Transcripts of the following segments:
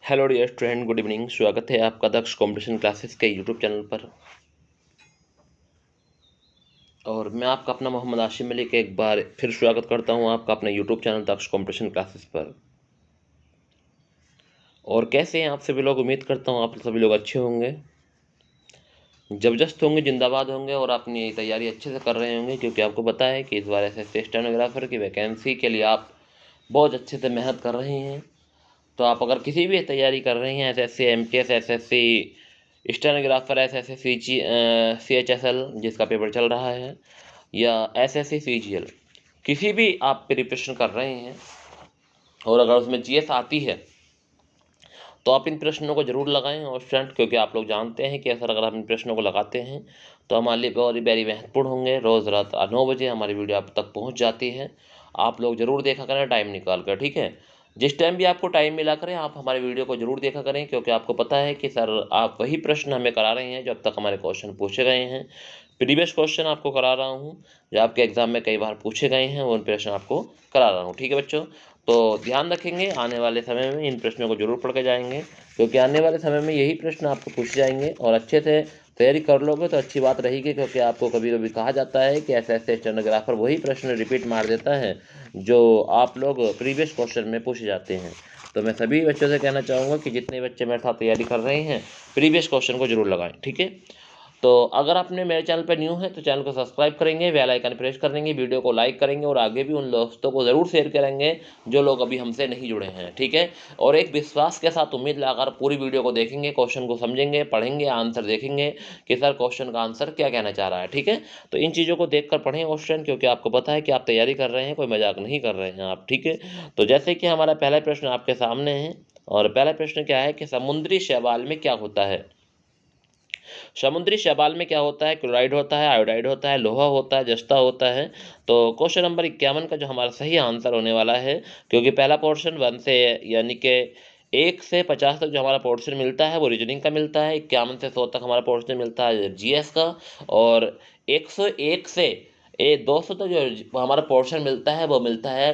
Hello dear student, good evening. स्वागत है आपका दक्ष कंपटीशन क्लासेस के यूट्यूब चैनल पर। और मैं आपका अपना मोहम्मद आशिम मलिक एक बार फिर स्वागत करता हूं आपका अपने यूट्यूब चैनल दक्ष कंपटीशन क्लासेस पर। और कैसे हैं आप सभी लोग? उम्मीद करता हूं आप सभी लोग अच्छे होंगे, जबरदस्त होंगे, जिंदाबाद होंगे और अपनी तैयारी अच्छे से कर रहे होंगे, क्योंकि आपको पता है कि इस बार एसएससी स्टेनोग्राफर की वैकेंसी के लिए आप बहुत अच्छे से मेहनत कर रहे हैं। तो आप अगर किसी भी तैयारी कर रहे हैं, SSC MTS, SSC stenographer, SSC CHSL जिसका पेपर चल रहा है, या एसएससी CGL, किसी भी आप प्रिपरेशन कर रहे हैं और अगर उसमें जीएस आती है तो आप इन प्रश्नों को जरूर लगाएं और स्टूडेंट, क्योंकि आप लोग जानते हैं कि अगर हम इन प्रश्नों को लगाते हैं तो हमारे लिए बहुत ही वेरी महत्वपूर्ण होंगे। रोज़ रात 9 बजे हमारी वीडियो आप तक पहुंच जाती है। आप लोग जरूर देखा करें टाइम निकाल कर, ठीक है? जिस टाइम भी आपको टाइम मिला करें आप हमारे वीडियो को जरूर देखा करें, क्योंकि आपको पता है कि सर आप वही प्रश्न हमें करा रहे हैं जो अब तक हमारे क्वेश्चन पूछे गए हैं। प्रीवियस क्वेश्चन आपको करा रहा हूँ जो आपके एग्जाम में कई बार पूछे गए हैं, वो उन प्रश्न आपको करा रहा हूँ, ठीक है बच्चों? तो ध्यान रखेंगे, आने वाले समय में इन प्रश्नों को जरूर पढ़ के जाएंगे, क्योंकि आने वाले समय में यही प्रश्न आपको पूछे जाएंगे और अच्छे से तैयारी कर लोगे तो अच्छी बात रहेगी। क्योंकि आपको कभी कभी कहा जाता है कि ऐसे स्टेनोग्राफर वही प्रश्न रिपीट मार देता है जो आप लोग प्रीवियस क्वेश्चन में पूछे जाते हैं। तो मैं सभी बच्चों से कहना चाहूँगा कि जितने बच्चे मेरे साथ तैयारी कर रहे हैं प्रीवियस क्वेश्चन को जरूर लगाएं, ठीक है? तो अगर आपने मेरे चैनल पर न्यू है तो चैनल को सब्सक्राइब करेंगे, बेल आइकन प्रेस कर देंगे, वीडियो को लाइक करेंगे और आगे भी उन दोस्तों को ज़रूर शेयर करेंगे जो लोग अभी हमसे नहीं जुड़े हैं, ठीक है? और एक विश्वास के साथ उम्मीद लगाकर पूरी वीडियो को देखेंगे, क्वेश्चन को समझेंगे, पढ़ेंगे, आंसर देखेंगे कि सर क्वेश्चन का आंसर क्या कहना चाह रहा है, ठीक है? तो इन चीज़ों को देखकर पढ़ें क्वेश्चन, क्योंकि आपको पता है कि आप तैयारी कर रहे हैं, कोई मजाक नहीं कर रहे हैं आप, ठीक है? तो जैसे कि हमारा पहला प्रश्न आपके सामने है, और पहला प्रश्न क्या है कि समुद्री शैवाल में क्या होता है? समुद्री शैवाल में क्या होता है? क्लोराइड होता है, आयोडाइड होता है, लोहा होता है, जस्ता होता है। तो क्वेश्चन नंबर 51 का जो हमारा सही आंसर होने वाला है, क्योंकि पहला पोर्शन 1 से यानी कि 1 से 50 तक जो हमारा पोर्शन मिलता है वो रीजनिंग का मिलता है, 51 से 100 तक हमारा पोर्शन मिलता है जीएस का, और 101 से 200 तक जो हमारा पोर्शन मिलता है वो मिलता है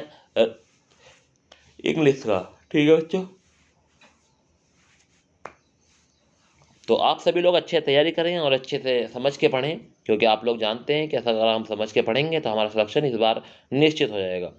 इंग्लिश का, ठीक है बच्चों? तो आप सभी लोग अच्छे तैयारी करें और अच्छे से समझ के पढ़ें, क्योंकि आप लोग जानते हैं कि ऐसा अगर हम समझ के पढ़ेंगे तो हमारा सिलेक्शन इस बार निश्चित हो जाएगा।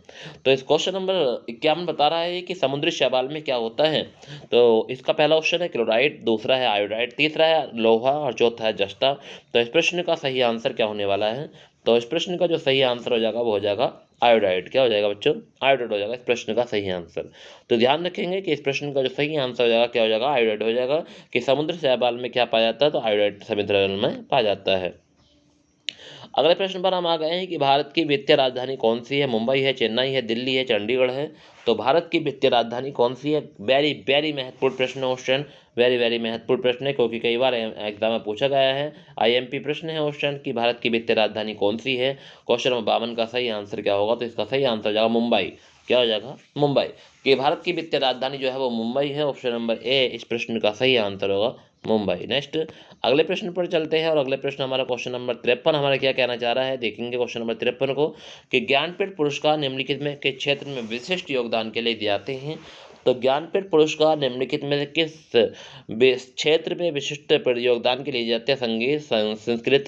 तो इस क्वेश्चन नंबर 51 बता रहा है कि समुद्री शैवाल में क्या होता है। तो इसका पहला ऑप्शन है क्लोराइड, दूसरा है आयोडाइड, तीसरा है लोहा और चौथा है जस्ता। तो इस प्रश्न का सही आंसर क्या होने वाला है? तो इस प्रश्न का जो सही आंसर हो जाएगा वो हो जाएगा आयोडाइड। क्या हो जाएगा बच्चों? आयोडाइड हो जाएगा इस प्रश्न का सही आंसर। तो ध्यान रखेंगे कि इस प्रश्न का जो सही आंसर हो जाएगा क्या हो जाएगा? आयोडाइड हो जाएगा। कि समुद्र शैवाल में क्या पाया जाता है? तो आयोडाइड समुद्र जल में पाया जाता है। अगले प्रश्न पर हम आ गए हैं कि भारत की वित्तीय राजधानी कौन सी है? मुंबई है, चेन्नई है, दिल्ली है, चंडीगढ़ है। तो भारत की वित्तीय राजधानी कौन सी है? वेरी वेरी महत्वपूर्ण प्रश्न है क्वेश्चन, वेरी वेरी महत्वपूर्ण प्रश्न है, क्योंकि कई बार एग्जाम में पूछा गया है। आईएमपी प्रश्न है क्वेश्चन कि भारत की वित्तीय राजधानी कौन सी है। क्वेश्चन नंबर 52 का सही आंसर क्या होगा? तो इसका सही आंसर हो जाएगा मुंबई। क्या हो जाएगा? मुंबई। कि भारत की वित्तीय राजधानी जो है वो मुंबई है। ऑप्शन नंबर ए इस प्रश्न का सही आंसर होगा मुंबई। नेक्स्ट अगले प्रश्न पर चलते हैं, और अगले प्रश्न हमारा क्वेश्चन नंबर 53 हमारा क्या कहना चाह रहा है, देखेंगे क्वेश्चन नंबर 53 को कि ज्ञानपीठ पुरस्कार निम्नलिखित में के क्षेत्र में विशिष्ट योगदान के लिए दिए जाते हैं। तो ज्ञानपीठ पुरस्कार निम्नलिखित में से किस क्षेत्र में विशिष्ट योगदान के लिए दिए जाते हैं? संगीत, संस्कृत,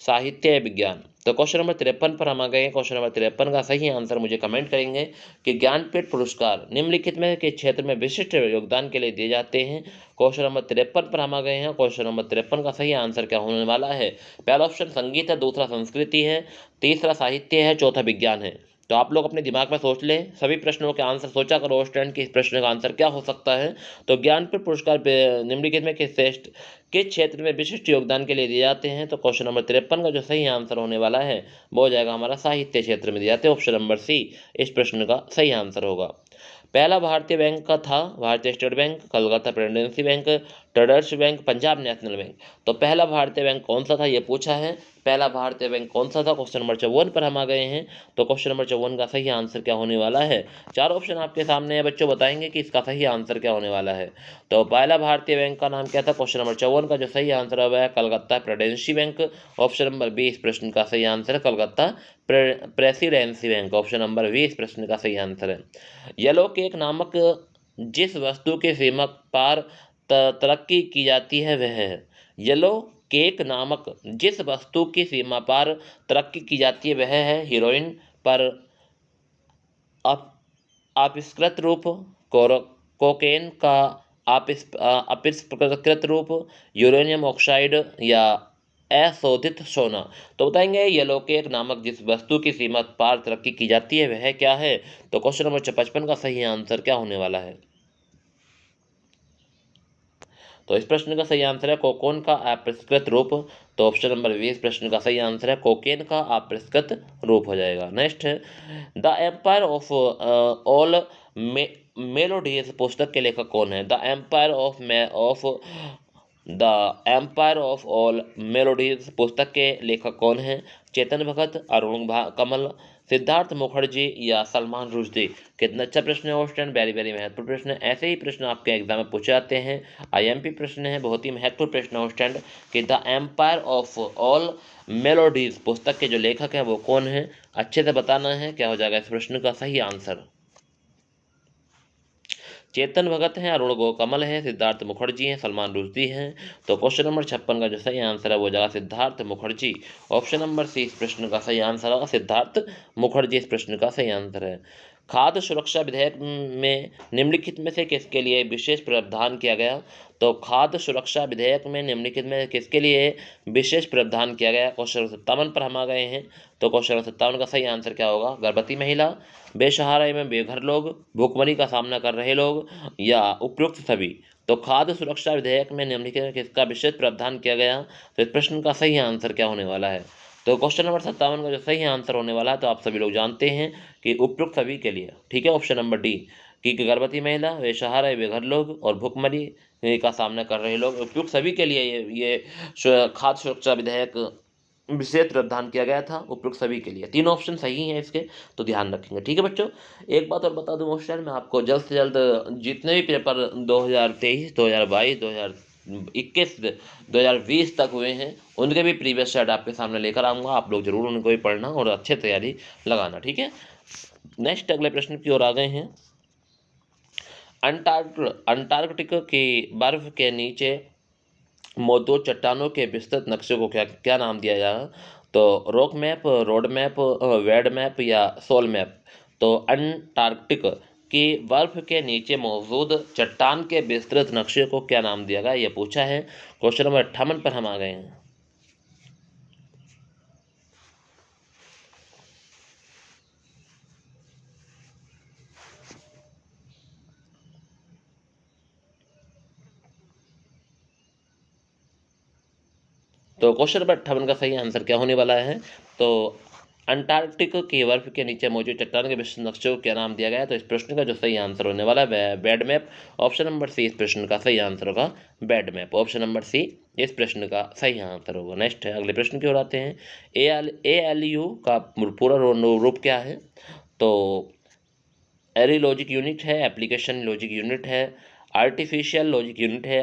साहित्य या विज्ञान। तो क्वेश्चन नंबर 53 पर हम आ गए हैं। क्वेश्चन नंबर 53 का सही आंसर मुझे कमेंट करेंगे कि ज्ञानपीठ पुरस्कार निम्नलिखित में के क्षेत्र में विशिष्ट योगदान के लिए दिए जाते हैं। क्वेश्चन नंबर 53 पर हम आ गए हैं। क्वेश्चन नंबर 53 का सही आंसर क्या होने वाला है? पहला ऑप्शन संगीत है, दूसरा संस्कृति है, तीसरा साहित्य है, चौथा विज्ञान है। तो आप लोग अपने दिमाग में सोच लें, सभी प्रश्नों के आंसर सोचा करो स्टूडेंट कि इस प्रश्न का आंसर क्या हो सकता है। तो ज्ञानपीठ पुरस्कार निम्नलिखित में किस श्रेष्ठ किस क्षेत्र में विशिष्ट योगदान के लिए दिए जाते हैं? तो क्वेश्चन नंबर 53 का जो सही आंसर होने वाला है वो हो जाएगा हमारा साहित्य क्षेत्र में दिए जाते हैं। ऑप्शन नंबर सी इस प्रश्न का सही आंसर होगा। पहला भारतीय बैंक का था भारतीय state bank, Calcutta presidency bank, traders bank, Punjab national bank. तो पहला भारतीय बैंक कौन सा था ये पूछा है। पहला भारतीय बैंक कौन सा था? क्वेश्चन नंबर 54 पर हम आ गए हैं। तो क्वेश्चन नंबर 54 का सही आंसर क्या होने वाला है? चार ऑप्शन आपके सामने है बच्चों, बताएंगे कि इसका सही आंसर क्या होने वाला है। तो पहला भारतीय बैंक का नाम क्या था? क्वेश्चन नंबर 54 का जो सही आंसर है Calcutta presidency bank. Option number 20 प्रश्न का सही आंसर है Calcutta presidency bank. Option number 20 प्रश्न का सही आंसर है। येलो केक नामक जिस वस्तु की सीमा पार तरक्की की जाती है वह है। येलो केक नामक जिस वस्तु की सीमा पार तरक्की की जाती है वह है हीरोइन पर अप अपस्कृत रूप, कोकेन का अपस्कृत रूप, यूरेनियम ऑक्साइड या अशोधित सोना। तो बताएंगे येलो केक नामक जिस वस्तु की सीमा पार तरक्की की जाती है वह क्या है। तो क्वेश्चन नंबर 55 का सही आंसर क्या होने वाला है। तो इस प्रश्न का सही आंसर है कोकोन का अपरिष्कृत रूप। तो ऑप्शन नंबर 20 प्रश्न का सही आंसर है कोकेन का अपरिष्कृत रूप हो जाएगा। नेक्स्ट है The Empire of All Melodies पुस्तक के लेखक कौन है। The Empire of All Melodies पुस्तक के लेखक कौन है। चेतन भगत, अरुण कमल, सिद्धार्थ मुखर्जी या सलमान रुश्दी। कितना अच्छा प्रश्न है स्टूडेंट, वेरी वेरी महत्वपूर्ण प्रश्न है। ऐसे ही प्रश्न आपके एग्जाम में पूछे जाते हैं। आईएमपी प्रश्न है, बहुत ही महत्वपूर्ण प्रश्न है स्टूडेंट कि The Empire of All Melodies पुस्तक के जो लेखक हैं वो कौन है। अच्छे से बताना है क्या हो जाएगा इस प्रश्न का सही आंसर। चेतन भगत हैं, अरुण कमल है, सिद्धार्थ मुखर्जी हैं, सलमान रुश्दी हैं। तो क्वेश्चन नंबर 56 का जो सही आंसर है वो जाएगा Siddhartha Mukherjee. Option number C इस प्रश्न का सही आंसर होगा सिद्धार्थ मुखर्जी इस प्रश्न का सही आंसर है। खाद्य सुरक्षा विधेयक में निम्नलिखित में से किसके लिए विशेष प्रावधान किया गया। तो खाद्य सुरक्षा विधेयक में निम्नलिखित में किसके लिए विशेष प्रावधान किया गया। क्वेश्चन 57 पर हम आ गए हैं। तो क्वेश्चन 57 का सही आंसर क्या होगा। गर्भवती महिला, बेसहारा एवं बेघर लोग, भुखमरी का सामना कर रहे लोग या उपयुक्त सभी। तो खाद्य सुरक्षा विधेयक में निम्नलिखित में किसका विशेष प्रावधान किया गया। तो इस प्रश्न का सही आंसर क्या होने वाला है। तो क्वेश्चन नंबर 57 का जो सही आंसर होने वाला है तो आप सभी लोग जानते हैं कि उपयुक्त सभी के लिए, ठीक है, ऑप्शन नंबर डी कि गर्भवती महिला, बेसहारा या बेघर लोग और भुखमरी का सामना कर रहे लोग, उपयुक्त सभी के लिए ये खाद्य सुरक्षा विधेयक विशेष प्रावधान किया गया था, उपयुक्त सभी के लिए। तीन ऑप्शन सही हैं इसके, तो ध्यान रखेंगे। ठीक है बच्चों, एक बात और बता दूं मोस्टर, मैं आपको जल्द से जल्द जितने भी पेपर 2023, 2022, 2021, 2020 तक हुए हैं उनके भी प्रीवियस सेट आपके सामने लेकर आऊँगा। आप लोग जरूर उनको भी पढ़ना और अच्छे तैयारी लगाना। ठीक है, नेक्स्ट अगले प्रश्न की ओर आ गए हैं। अंटार्कटिक की बर्फ के नीचे मौजूद चट्टानों के विस्तृत नक्शे को क्या क्या नाम दिया जाएगा। तो रॉक मैप, रोड मैप, वेड मैप या सोल मैप। तो अंटार्कटिक की बर्फ के नीचे मौजूद चट्टान के विस्तृत नक्शे को क्या नाम दिया गया, यह पूछा है। क्वेश्चन नंबर 58 पर हम आ गए हैं। तो क्वेश्चन नंबर 58 का सही आंसर क्या होने वाला है। तो अंटार्कटिक की बर्फ के नीचे मौजूद चट्टान के विस्तृत नक्शे को क्या नाम दिया गया है। तो इस प्रश्न का जो सही आंसर होने वाला है bed map. Option number C इस प्रश्न का सही आंसर होगा bed map. Option number C इस प्रश्न का सही आंसर होगा। नेक्स्ट है, अगले प्रश्न की ओर आते हैं। ALU का पूरा रूप क्या है। तो एरी लॉजिक यूनिट है, एप्लीकेशन लॉजिक यूनिट है, आर्टिफिशियल लॉजिक यूनिट है,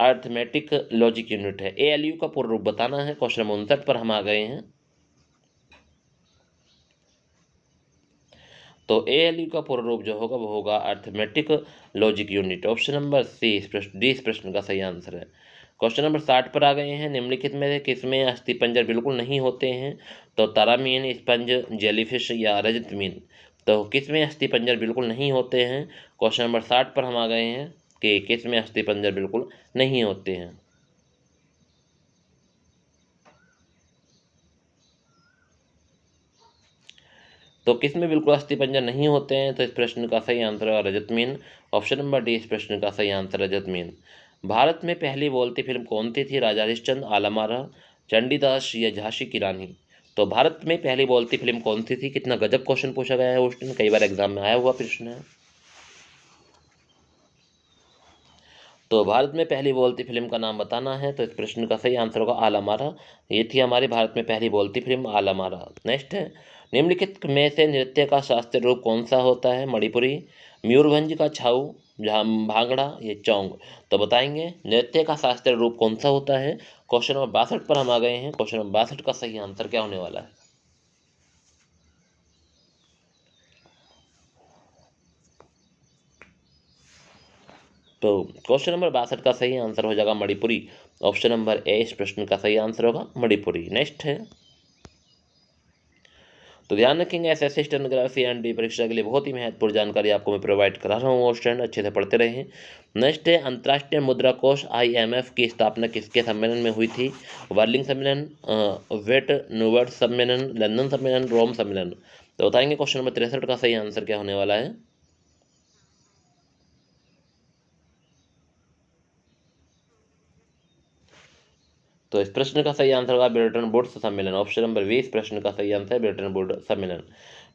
अर्थमेटिक लॉजिक यूनिट है। ALU का पूर्ण रूप बताना है। क्वेश्चन नंबर 59 पर हम आ गए हैं। तो ALU का पूर्ण रूप जो होगा वो होगा arithmetic logic unit. Option number C D इस प्रश्न का सही आंसर है। क्वेश्चन नंबर 60 पर आ गए हैं। निम्नलिखित में से किसमें अस्थिपंजर बिल्कुल नहीं होते हैं। तो तारामीन, स्पंज, जेलीफिश या रजत मीन। तो किसमें अस्थिपंजर बिल्कुल नहीं होते हैं। क्वेश्चन नंबर 60 पर हम आ गए हैं कि किसमें अस्थिपंजर बिल्कुल नहीं होते हैं। तो किसमें बिल्कुल अस्थिपंजर नहीं होते हैं। तो इस प्रश्न का सही आंसर है रजत मीन। ऑप्शन नंबर डी इस प्रश्न का सही आंसर है रजत मीन। भारत में पहली बोलती फिल्म कौन सी थी। राजा हरिश्चंद्र, आलमारा, चंडीदास या झांसी की रानी। तो भारत में पहली बोलती फिल्म कौन सी थी। कितना गजब क्वेश्चन पूछा गया है उस दिन, कई बार एग्जाम में आया हुआ प्रश्न है। तो भारत में पहली बोलती फिल्म का नाम बताना है। तो इस प्रश्न का सही आंसर होगा आलमारा। ये थी हमारी भारत में पहली बोलती फिल्म आलमारा। नेक्स्ट है, निम्नलिखित में से नृत्य का शास्त्रीय रूप कौन सा होता है। मणिपुरी, मयूरभंज का छाऊ, भांगड़ा, ये चौंग। तो बताएंगे नृत्य का शास्त्रीय रूप कौन सा होता है। क्वेश्चन नंबर 62 पर हम आ गए हैं। क्वेश्चन नंबर 62 का सही आंसर क्या होने वाला है। तो क्वेश्चन नंबर 62 का सही आंसर हो जाएगा मणिपुरी। ऑप्शन नंबर ए इस प्रश्न का सही आंसर होगा मणिपुरी। नेक्स्ट है, तो ध्यान रखेंगे एसएससी स्टेनोग्राफी एंड डी परीक्षा के लिए बहुत ही महत्वपूर्ण जानकारी आपको मैं प्रोवाइड करा रहा हूँ। स्टूडेंट अच्छे से पढ़ते रहें। नेक्स्ट है, अंतर्राष्ट्रीय मुद्रा कोष IMF की स्थापना किसके सम्मेलन में हुई थी? वर्लिंग सम्मेलन, वेट न्यूवर्ट सम्मेलन, लंदन सम्मेलन, रोम सम्मेलन। तो बताएंगे क्वेश्चन नंबर 63 का सही आंसर क्या होने वाला है। तो इस प्रश्न का सही आंसर होगा ब्रेटन वुड्स सम्मेलन। ऑप्शन नंबर 20 प्रश्न का सही आंसर है ब्रेटन वुड्स सम्मेलन।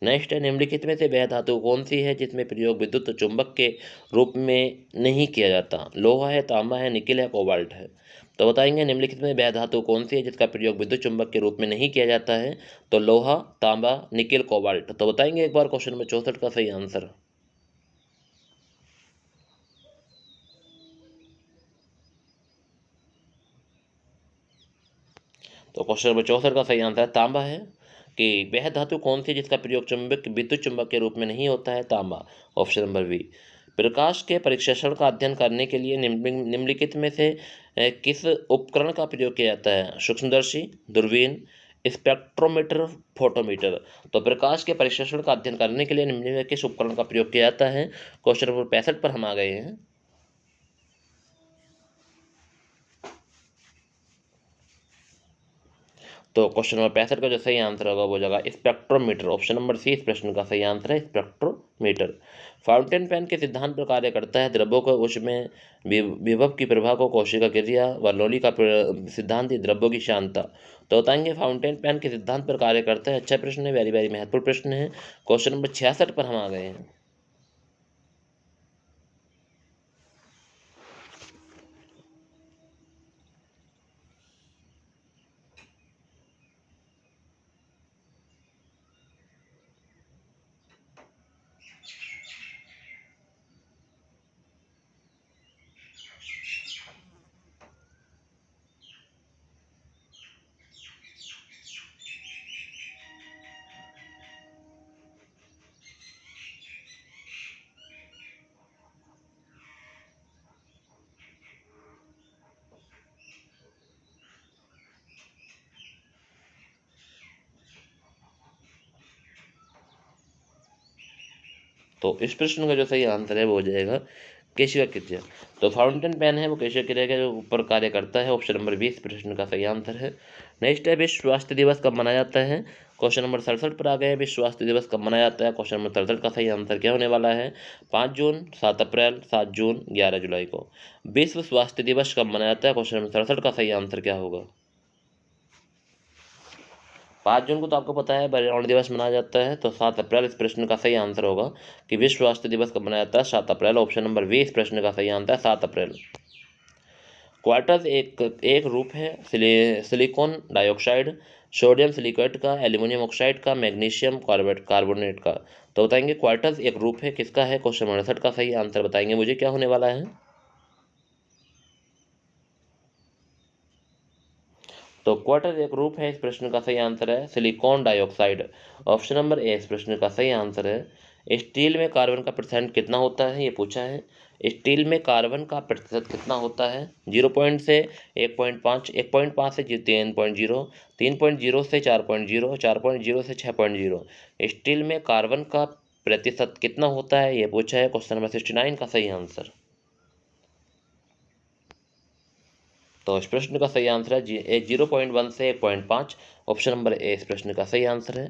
नेक्स्ट है, निम्नलिखित में से वह धातु कौन सी है जिसमें प्रयोग विद्युत चुंबक के रूप में नहीं किया जाता? लोहा है, तांबा है, निकिल है, कोबाल्ट है। तो बताएंगे निम्नलिखित में वह धातु कौन सी है जिसका प्रयोग विद्युत चुंबक के रूप में नहीं किया जाता है? तो लोहा, तांबा, निकिल, कोबाल्ट। तो बताएंगे एक बार क्वेश्चन नंबर 64 का सही आंसर। तो क्वेश्चन नंबर 64 का सही आंसर तांबा है कि वह धातु कौन सी जिसका प्रयोग चुंबक विद्युत चुंबक के रूप में नहीं होता है? तांबा। Option number B. प्रकाश के परिक्षेषण का अध्ययन करने के लिए निम्नलिखित में से किस उपकरण का प्रयोग किया जाता है? सूक्ष्मदर्शी, दूरबीन, स्पेक्ट्रोमीटर, फोटोमीटर। तो प्रकाश के परिक्षेषण का अध्ययन करने के लिए निम्न में किस उपकरण का प्रयोग किया जाता है? क्वेश्चन नंबर 65 पर हम आ गए हैं। तो क्वेश्चन नंबर 65 का जो सही आंसर होगा वो होगा स्पेक्ट्रोमीटर। ऑप्शन नंबर सी इस प्रश्न का सही आंसर है स्पेक्ट्रोमीटर। फाउंटेन पेन के सिद्धांत पर कार्य करता है। द्रव्यों को उसमें विभव की प्रभा को कोशिका क्रिया, बर्नौली का सिद्धांत द्रव्यों की शांतता। तो बताएंगे फाउंटेन पेन के सिद्धांत पर कार्य करता है। अच्छा प्रश्न है, वेरी वेरी महत्वपूर्ण प्रश्न है। क्वेश्चन नंबर 66 पर हम आ गए हैं। तो इस प्रश्न का जो सही आंसर है वो हो जाएगा केशिका क्रिया। तो फाउंटेन पेन है वो केशिका क्रिया के ऊपर कार्य करता है। ऑप्शन नंबर 20 प्रश्न का सही आंसर है। नेक्स्ट है, विश्व स्वास्थ्य दिवस कब मनाया जाता है? क्वेश्चन नंबर 67 पर आ गए हैं। विश्व स्वास्थ्य दिवस कब मनाया जाता है? क्वेश्चन नंबर 67 का सही आंसर क्या होने वाला है? 5 जून, 7 अप्रैल, 7 जून, 11 जुलाई को। विश्व स्वास्थ्य दिवस कब मनाया जाता है? क्वेश्चन नंबर 67 का सही आंसर क्या होगा? 5 जून को तो आपको पता है पर्यावरण दिवस मनाया जाता है। तो 7 अप्रैल इस प्रश्न का सही आंसर होगा कि विश्व स्वास्थ्य दिवस कब मनाया जाता है? 7 अप्रैल। ऑप्शन नंबर 20 प्रश्न का सही आंसर है 7 अप्रैल। क्वार्टज एक एक रूप है सिलिकॉन डाइऑक्साइड, सोडियम सिलिकेट का, एल्यूमिनियम ऑक्साइड का, मैग्नीशियम कार्बोनेट का। तो बताएंगे क्वार्टज एक रूप है किसका है? क्वेश्चन 68 का सही आंसर बताएंगे मुझे क्या होने वाला है। तो क्वार्टर एक रूप है इस प्रश्न का सही आंसर है silicon dioxide. Option number A इस प्रश्न का सही आंसर है। स्टील में कार्बन का प्रतिशत कितना होता है? ये पूछा है। स्टील में कार्बन का प्रतिशत कितना होता है? 0 से 1.5, 1.5 से 3.0, 3.0 से 4.0, 4.0 से 6.0। स्टील में कार्बन का प्रतिशत कितना होता है ये पूछा है। क्वेश्चन नंबर 69 का सही आंसर। तो इस प्रश्न का सही आंसर है 0.1 से 1.5। ऑप्शन नंबर ए इस प्रश्न का सही आंसर है।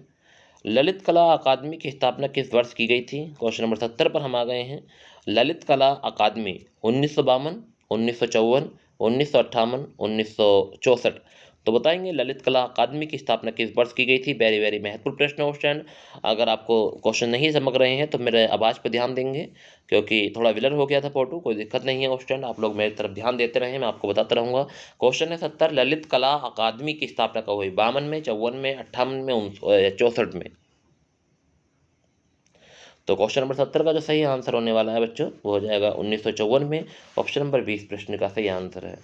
ललित कला अकादमी की स्थापना किस वर्ष की गई थी? क्वेश्चन नंबर 70 पर हम आ गए हैं। ललित कला अकादमी 1952, 1954, 1958, 1964। तो बताएंगे ललित कला अकादमी की स्थापना किस वर्ष की गई थी? वेरी वेरी महत्वपूर्ण प्रश्न है स्टूडेंट। अगर आपको क्वेश्चन नहीं समझ रहे हैं तो मेरे आवाज़ पर ध्यान देंगे क्योंकि थोड़ा विलर हो गया था फोटो। कोई दिक्कत नहीं है स्टूडेंट, आप लोग मेरी तरफ ध्यान देते रहे, मैं आपको बताता रहूँगा। क्वेश्चन है 70, ललित कला अकादमी की स्थापना कब हुई? 52 में, 54 में, 58 में, 64 में। तो क्वेश्चन नंबर 70 का जो सही आंसर होने वाला है बच्चों वो हो जाएगा 1954 में। ऑप्शन नंबर 20 प्रश्न का सही आंसर है।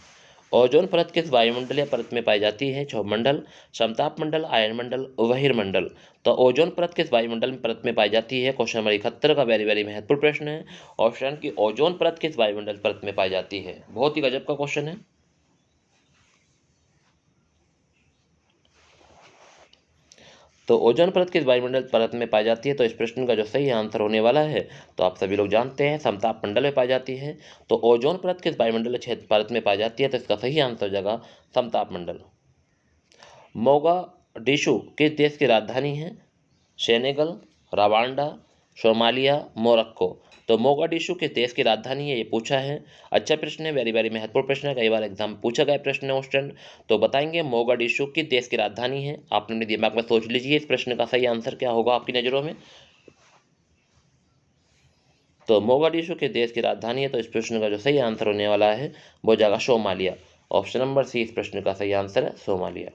ओजोन परत किस वायुमंडलीय परत में पाई जाती है? क्षोभमंडल, समताप मंडल, आयन मंडल, बहिर्मंडल। तो ओजोन परत किस वायुमंडल में परत में पाई जाती है? क्वेश्चन नंबर 71 का वेरी वेरी महत्वपूर्ण प्रश्न है। ऑप्शन की ओजोन परत किस वायुमंडल परत में पाई जाती है? बहुत ही गजब का क्वेश्चन है। तो ओजोन परत किस वायुमंडल परत में पाई जाती है? तो इस प्रश्न का जो सही आंसर होने वाला है, तो आप सभी लोग जानते हैं समताप मंडल में पाई जाती है। तो ओजोन परत किस वायुमंडल क्षेत्र परत में पाई जाती है? तो इसका सही आंसर हो जाएगा समताप मंडल। मोगाडिशु किस देश की राजधानी है? Senegal, Rwanda, Somalia, Morocco. तो मोगाडिशु किस देश की राजधानी है, ये पूछा है। अच्छा प्रश्न है, वेरी वेरी महत्वपूर्ण प्रश्न है, कई बार एग्जाम पूछा गया प्रश्न है स्टूडेंट। तो बताएंगे मोगाडिशु किस देश की राजधानी है। आप अपने दिमाग में सोच लीजिए इस प्रश्न का सही आंसर क्या होगा आपकी नज़रों में। तो मोगाडिशु किस देश की राजधानी है? तो इस प्रश्न का जो सही आंसर होने वाला है वो जाएगा सोमालिया। ऑप्शन नंबर सी इस प्रश्न का सही आंसर है, सोमालिया।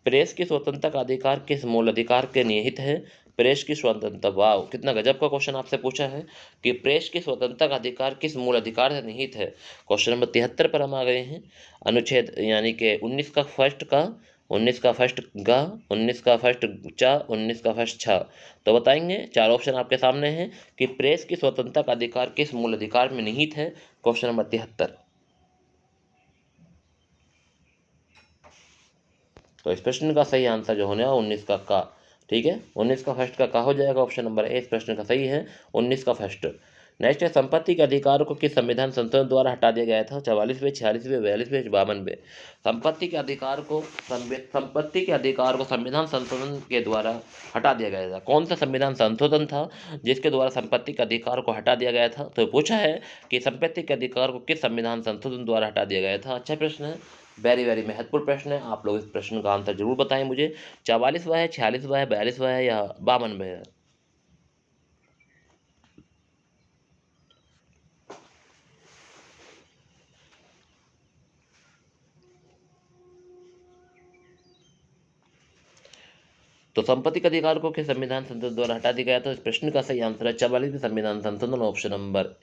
प्रेस की स्वतंत्रता का अधिकार किस मूल अधिकार के निहित है? प्रेस की स्वतंत्रता, वाह कितना गजब का क्वेश्चन आपसे पूछा है कि प्रेस की स्वतंत्रता का अधिकार किस मूल अधिकार से निहित है। क्वेश्चन नंबर 73 पर हम आ गए हैं। अनुच्छेद यानी कि 19 का फर्स्ट का, 19 का फर्स्ट गा, 19 का फर्स्ट चा, 19 का फर्स्ट छा। तो बताएंगे, चार ऑप्शन आपके सामने हैं कि प्रेस की स्वतंत्रता का अधिकार किस मूल अधिकार में निहित है। Question number 73। तो इस प्रश्न का सही आंसर जो होने वाला 19 का। ठीक है, 19 का फर्स्ट का हो जाएगा। ऑप्शन नंबर ए इस प्रश्न का सही है, 19 का फर्स्ट। नेक्स्ट है, संपत्ति के अधिकार को किस संविधान संशोधन द्वारा हटा दिया गया था? 44वें, 46वें, 42वें, 52वें। संपत्ति के अधिकार को संविधान संशोधन के द्वारा हटा दिया गया था। कौन सा संविधान संशोधन था जिसके द्वारा संपत्ति के अधिकार को हटा दिया गया था? तो पूछा है कि संपत्ति के अधिकार को किस संविधान संशोधन द्वारा हटा दिया गया था। अच्छा प्रश्न है, वेरी वेरी महत्वपूर्ण प्रश्न है। आप लोग इस प्रश्न का आंसर जरूर बताएं मुझे। 44वां है, 46वां है, 42वां है या 52वां है? तो संपत्ति के अधिकार को किस संविधान संशोधन द्वारा हटा दिया गया? तो इस प्रश्न का सही आंसर है 44वें संविधान संशोधन। ऑप्शन नंबर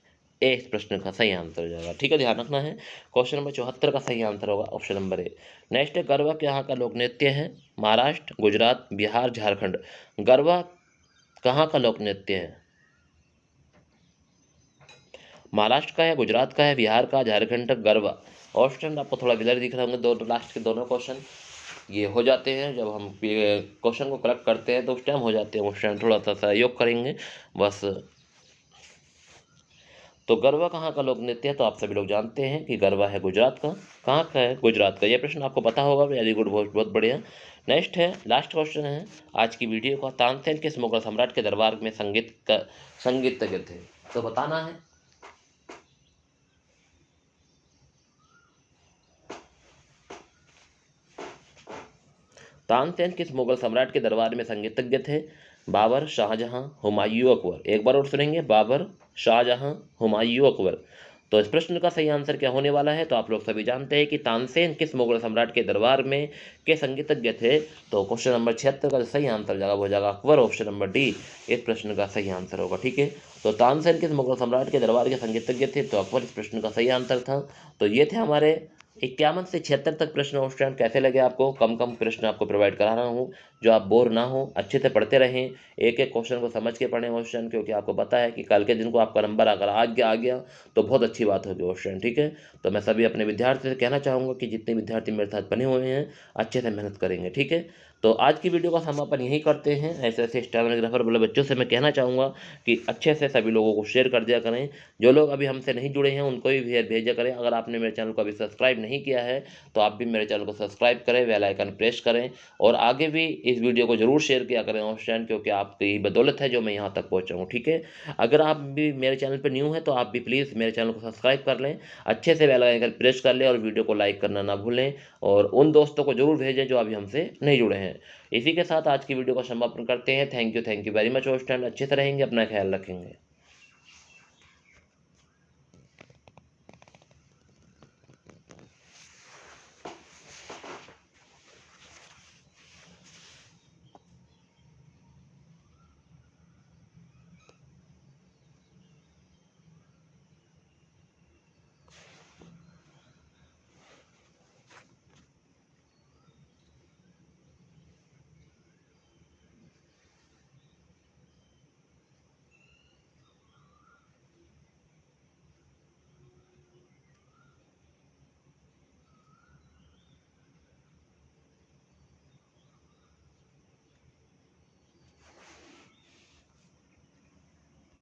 ए इस प्रश्न का सही आंसर हो जाएगा। ठीक है, ध्यान रखना है। क्वेश्चन नंबर 74 का सही आंसर होगा ऑप्शन नंबर ए। नेक्स्ट है, गरबा के यहाँ का लोक नृत्य है? महाराष्ट्र, गुजरात, बिहार, झारखंड। गरबा कहाँ का लोक नृत्य है? महाराष्ट्र का है, गुजरात का है, बिहार का, झारखंड का गरबा। ऑप्शन आपको थोड़ा ब्लर दिख रहा होंगे, दो लास्ट के दोनों क्वेश्चन ये हो जाते हैं जब हम क्वेश्चन को करेक्ट करते हैं तो उस टाइम हो जाते हैं, उस टाइम थोड़ा सा सहयोग करेंगे बस। तो गरबा कहाँ का लोक नृत्य है? तो आप सभी लोग जानते हैं कि गरबा है गुजरात का। कहाँ का है? गुजरात का। ये प्रश्न आपको पता होगा, वेरी गुड, बहुत बहुत बढ़िया। नेक्स्ट है, लास्ट क्वेश्चन है आज की वीडियो का। तानसेन किस मुगल सम्राट के दरबार में संगीतज्ञ थे? तो बताना है। तानसेन किस मुगल सम्राट के दरबार में संगीतज्ञ थे? बाबर, शाहजहां, हुमायूं, अकबर। एक बार और सुनेंगे, बाबर, शाहजहां, हुमायूं, अकबर। तो इस प्रश्न का सही आंसर क्या होने वाला है? तो आप लोग सभी जानते हैं कि तानसेन किस मुगल सम्राट के दरबार में के संगीतज्ञ थे। तो क्वेश्चन नंबर 76 का सही आंसर जाएगा वो जाएगा अकबर। ऑप्शन नंबर डी इस प्रश्न का सही आंसर होगा। ठीक है, तो तानसेन किस मुगल सम्राट के दरबार के संगीतज्ञ थे? तो अकबर इस प्रश्न का सही आंसर था। तो ये थे हमारे 51 से 76 तक प्रश्न। उस टाइम कैसे लगे आपको? कम कम प्रश्न आपको प्रोवाइड करा रहा हूँ, जो आप बोर ना हो, अच्छे से पढ़ते रहें, एक एक क्वेश्चन को समझ के पढ़ें उस टाइम, क्योंकि आपको पता है कि कल के दिन को आपका नंबर अगर आज आ गया तो बहुत अच्छी बात होगी उस टाइम। ठीक है, तो मैं सभी अपने विद्यार्थी से कहना चाहूँगा कि जितने विद्यार्थी मेरे साथ बने हुए हैं अच्छे से मेहनत करेंगे। ठीक है, तो आज की वीडियो का समापन यही करते हैं। ऐसे ऐसे स्टेनोग्राफर वाले बच्चों से मैं कहना चाहूँगा कि अच्छे से सभी लोगों को शेयर कर दिया करें। जो लोग अभी हमसे नहीं जुड़े हैं उनको भी भेजा करें। अगर आपने मेरे चैनल को अभी सब्सक्राइब नहीं किया है तो आप भी मेरे चैनल को सब्सक्राइब करें, बेल आइकन प्रेस करें और आगे भी इस वीडियो को जरूर शेयर किया करें उस टाइम, क्योंकि आपकी बदौलत है जो मैं यहाँ तक पहुँचा हूँ। ठीक है, अगर आप भी मेरे चैनल पर न्यू हैं तो आप भी प्लीज़ मेरे चैनल को सब्सक्राइब कर लें, अच्छे से बेल आइकन प्रेस कर लें और वीडियो को लाइक करना ना भूलें और उन दोस्तों को जरूर भेजें जो अभी हमसे नहीं जुड़े हैं। इसी के साथ आज की वीडियो का समापन करते हैं। Thank you very much. उस टाइम अच्छे से रहेंगे, अपना ख्याल रखेंगे।